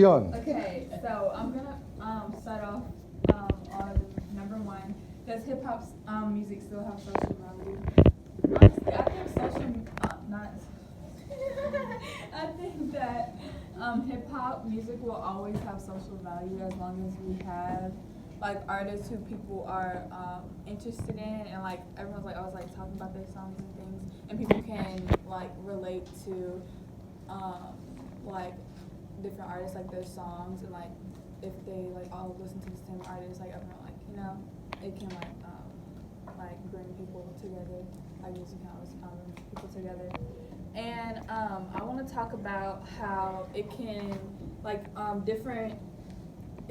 Okay, so I'm gonna start off on number one. Does hip hop's music still have social value? Honestly, I think not. I think that hip hop music will always have social value as long as we have like artists who people are interested in, and like everyone's like always like talking about their songs and things, and people can like relate to like different artists, like their songs, and like if they like all listen to the same artist, like everyone like it can like bring people together. Like music can always bring people together. And I want to talk about how it can like different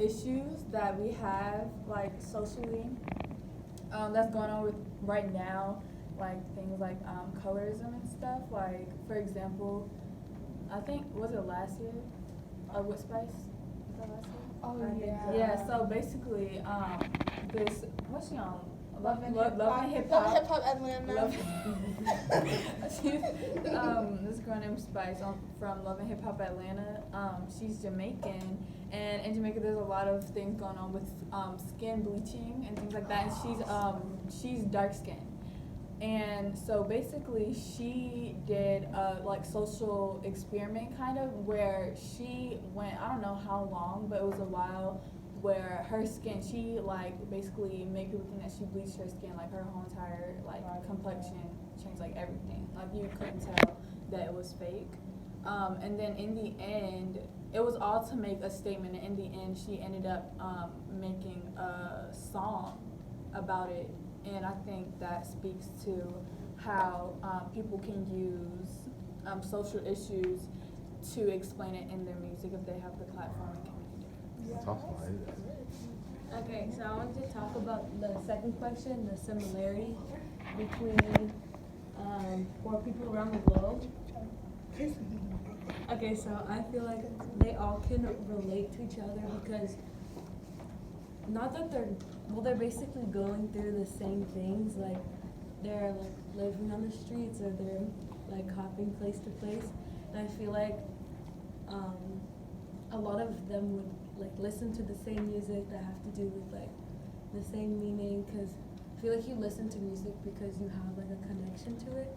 issues that we have like socially that's going on with right now, like things like colorism and stuff. Like for example, I think was it last year? With Spice? Was that last year? Oh yeah. Yeah. So basically, this what's she on? Love and Hip Hop. Hip Hop Atlanta. This girl named Spice from Love and Hip Hop Atlanta. She's Jamaican, and in Jamaica there's a lot of things going on with skin bleaching and things like that. And she's dark skinned. And so basically she did a like social experiment kind of where she went, I don't know how long, but it was a while, where her skin, she like basically made people think that she bleached her skin, like her whole entire like complexion changed, like everything. Like you couldn't tell that it was fake. And then in the end, it was all to make a statement, and in the end she ended up making a song about it. And I think that speaks to how people can use social issues to explain it in their music if they have the platform and can make a difference. Okay, so I want to talk about the second question, the similarity between poor people around the globe. Okay, so I feel like they all can relate to each other because not that they're basically going through the same things, like they're like living on the streets or they're like hopping place to place, and I feel like a lot of them would like listen to the same music that have to do with like the same meaning, because I feel like you listen to music because you have like a connection to it.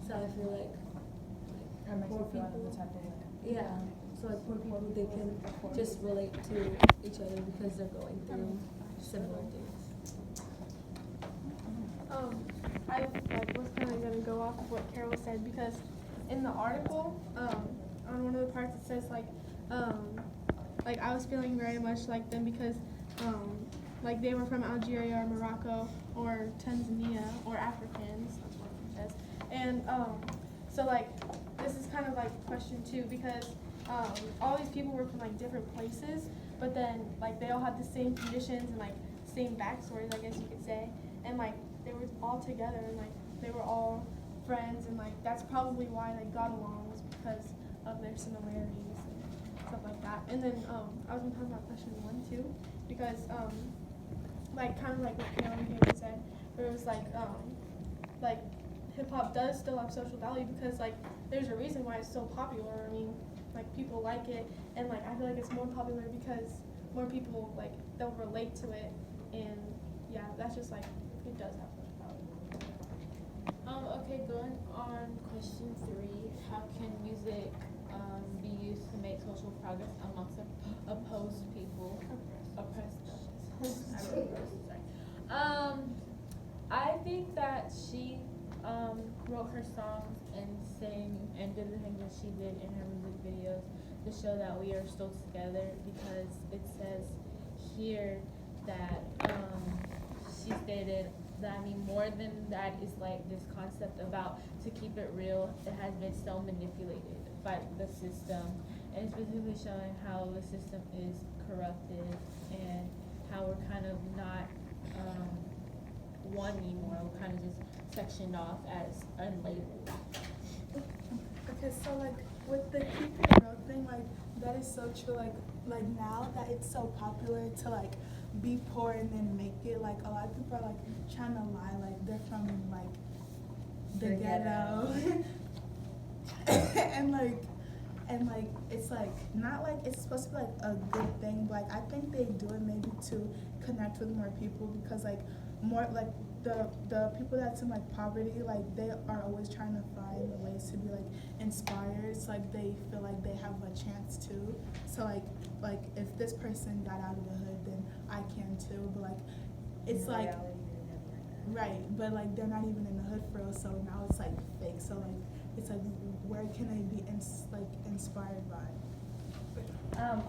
So I feel like poor people, yeah, so like poor people, they can just relate to each other because they're going through similar things. I was kind of gonna go off of what Carol said, because in the article, on one of the parts it says like I was feeling very much like them because like they were from Algeria or Morocco or Tanzania or Africans. That's what it says. And so like this is kind of like question two, because all these people were from like different places, but then like they all had the same conditions and like same backstories, I guess you could say, and like they were all together and like they were all friends, and like that's probably why they got along, was because of their similarities and stuff like that. And then I was gonna talk about question one too, because like kind of like what Carol and Haley said, where it was like hip hop does still have social value because like there's a reason why it's so popular. I mean, like people like it, and like I feel like it's more popular because more people like they'll relate to it, and yeah, that's just like it does have social value. Okay, going on question 3, how can music be used to make social progress amongst opposed people? Oppressed. I think that she wrote her songs and sang and did the things that she did in her music videos to show that we are still together, because it says here that she stated that, I mean, more than that is like this concept about to keep it real, it has been so manipulated by the system, and it's basically showing how the system is corrupted and how we're kind of not one anymore. We're kind of just sectioned off as unlabeled. Okay, so like with the keep it real thing, like that is so true. Like now that it's so popular to like be poor and then make it, like a lot of people are like trying to lie, like they're from like the ghetto. And like and like it's like not like it's supposed to be like a good thing, but like I think they do it maybe to connect with more people because like more like the people that's in like poverty, like they are always trying to find ways to be like inspired, so like they feel like they have a chance too. So like if this person got out of the hood, then I can too. But like it's like right, but like they're not even in the hood for real. So now it's like fake. So like it's like where can they be inspired by?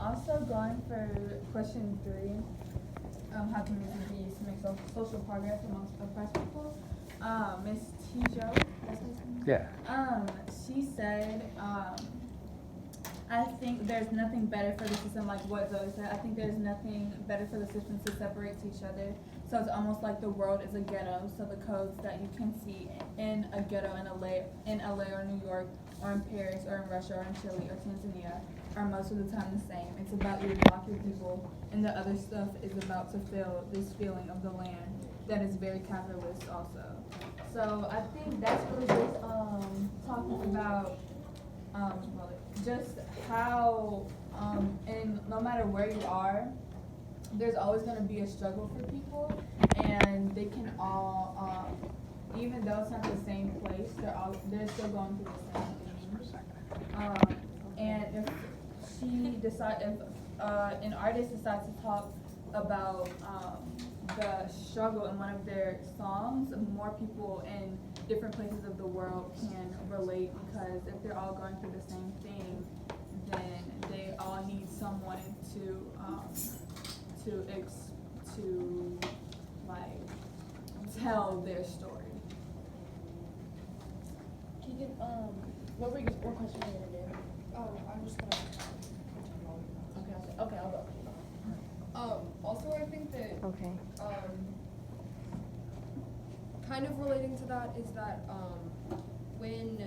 Also going for question 3, how can music be used to make social progress amongst oppressed people? Miss Tijo, that's her name? Yeah. She said, I think there's nothing better for the system, like what Zoe said. I think there's nothing better for the system to separate each other. So it's almost like the world is a ghetto. So the codes that you can see in a ghetto in LA or New York or in Paris or in Russia or in Chile or Tanzania are most of the time the same. It's about your block, your people, and the other stuff is about to fill this feeling of the land that is very capitalist also. So I think that's really just talking about just how and no matter where you are, there's always going to be a struggle for people, and they can all even though it's not the same place, they're still going through the same thing. And if an artist decides to talk about the struggle in one of their songs, more people in different places of the world can relate, because if they're all going through the same thing, then they all need someone to like tell their story. Keegan, what question were you gonna do? Oh, I'm just gonna. Okay, I'll go. Also, I think that Okay. kind of relating to that is that when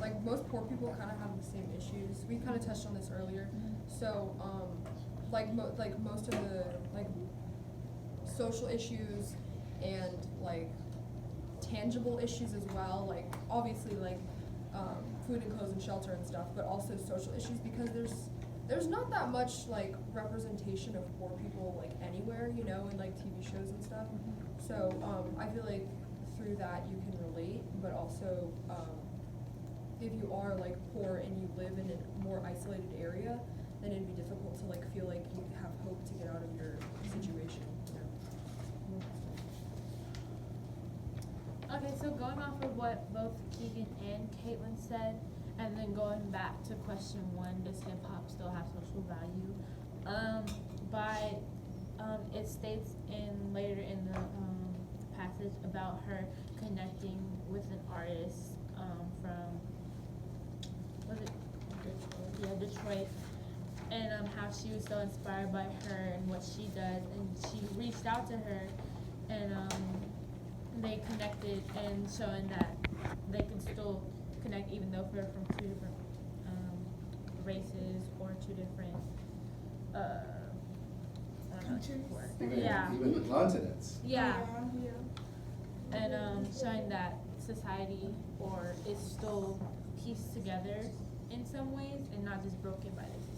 like most poor people kind of have the same issues. We kind of touched on this earlier. So like most of the like social issues and like tangible issues as well. Like obviously like food and clothes and shelter and stuff, but also social issues, because there's not that much like representation of poor people like anywhere, you know, in like TV shows and stuff. So I feel like through that you can relate, but also if you are like poor and you live in a more isolated area, then it'd be difficult to like feel like you have hope to get out of your situation, you know. Okay, so going off of what both Keegan and Caitlin said, and then going back to question 1, does hip hop still have social value? It states later in the passage about her connecting with an artist from, was it Detroit? Yeah, Detroit. And how she was so inspired by her and what she does, and she reached out to her, and they connected, and showing that they can still connect even though they're from 2 different races or 2 different I don't know what to use for it. Yeah. Even continents. Yeah. Yeah. And showing that society is still pieced together in some ways and not just broken by the system.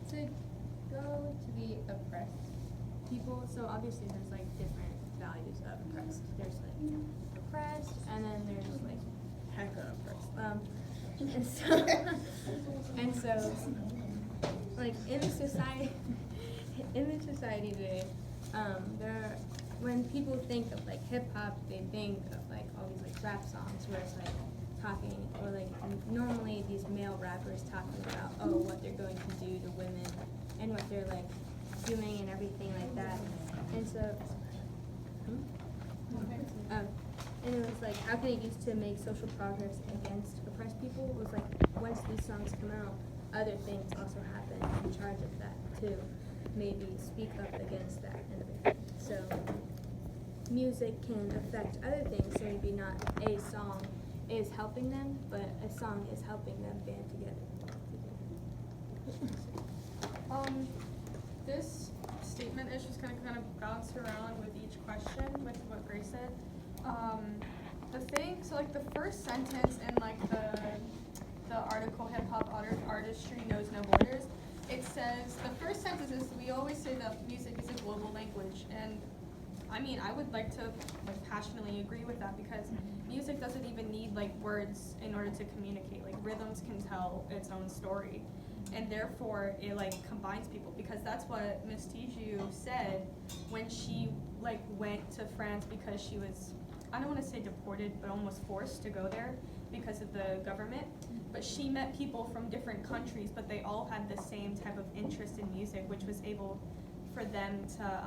To go to the oppressed people, so obviously there's like different values of oppressed. There's like oppressed, and then there's like hecka oppressed. And so like in the society today, when people think of like hip hop, they think of like all these like rap songs where it's like talking, or like normally these male rappers talking about what they're going to do to women and what they're like doing and everything like that. And so and it was like, how can it use to make social progress against oppressed people? It was like, once these songs come out, other things also happen in charge of that to maybe speak up against that and everything. So music can affect other things, so maybe not a song is helping them, but a song is helping them band together. This statement is just kind of bounced around with each question with what Grace said. The thing, so like the first sentence in like the article, Hip Hop Artistry Knows No Borders, it says, the first sentence is, we always say that music is a global language, and I mean, I would like to like passionately agree with that, because music doesn't even need like words in order to communicate. Like rhythms can tell its own story, and therefore it like combines people, because that's what Miss Tiju said when she like went to France, because she was, I don't want to say deported, but almost forced to go there because of the government. But she met people from different countries, but they all had the same type of interest in music, which was able for them to,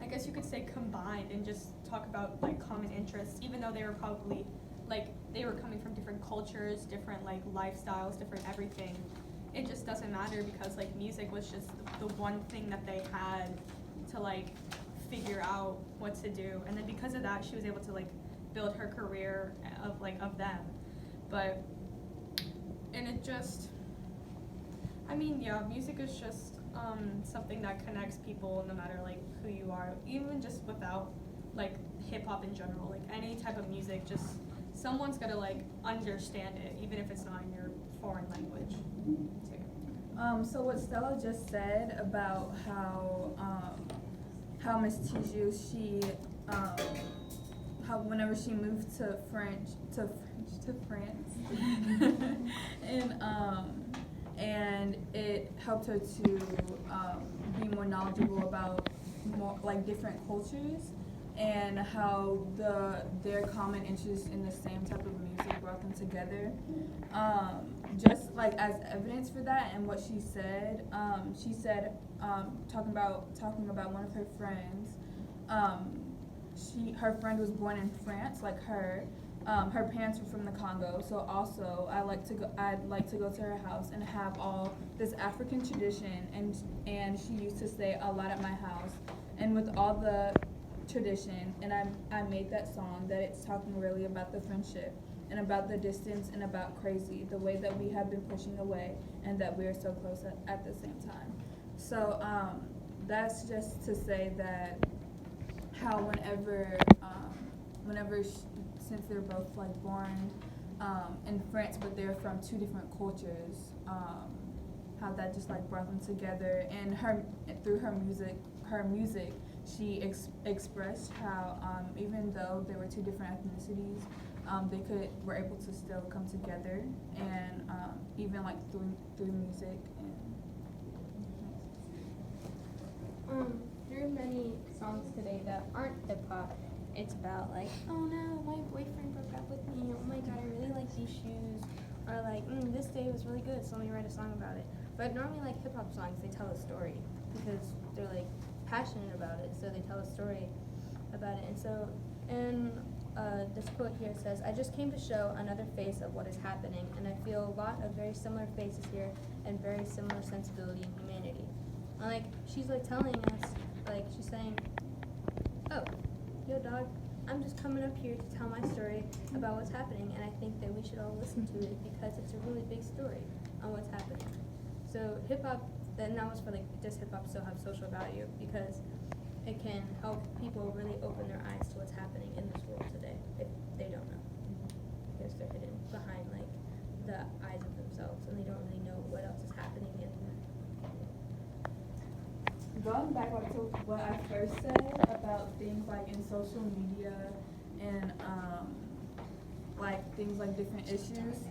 I guess you could say, combined and just talk about like common interests, even though they were probably like, they were coming from different cultures, different like lifestyles, different everything. It just doesn't matter, because like music was just the one thing that they had to like figure out what to do, and then because of that she was able to like build her career of them. But and it just, I mean, yeah, music is just something that connects people no matter like who you are, even just without like hip hop in general, like any type of music, just someone's gotta like understand it, even if it's not in your foreign language too. So what Stella just said about how Miss Tiju, she how whenever she moved to France and it helped her to be more knowledgeable about more like different cultures, and how their common interest in the same type of music brought them together. Just like as evidence for that, and what she said, talking about one of her friends. Her friend was born in France, like her. Her parents were from the Congo, so also I'd like to go to her house and have all this African tradition, and she used to stay a lot at my house, and with all the tradition, and I made that song that it's talking really about the friendship and about the distance and about crazy, the way that we have been pushing away and that we are so close at the same time. So that's just to say that how whenever since they're both like born in France, but they're from two different cultures, how that just like brought them together, and through her music she expressed how even though they were two different ethnicities, they were able to still come together, and even like through music. And there are many songs today that aren't hip hop. It's about like, oh no, my boyfriend broke up with me. Oh my god, I really like these shoes. Or like, this day was really good, so let me write a song about it. But normally like hip hop songs, they tell a story because they're like passionate about it, so they tell a story about it. And so, and this quote here says, "I just came to show another face of what is happening, and I feel a lot of very similar faces here and very similar sensibility and humanity." And like, she's like telling us, like she's saying, "Oh, yo dog, I'm just coming up here to tell my story about what's happening, and I think that we should all listen to it because it's a really big story on what's happening." So hip hop, then that was for like, does hip hop still have social value? Because it can help people really open their eyes to what's happening in this world today if they don't know, because they're hidden behind like the eyes of themselves and they don't really know what else is happening in there. Going back like to what I first said about things like in social media and like things like different issues,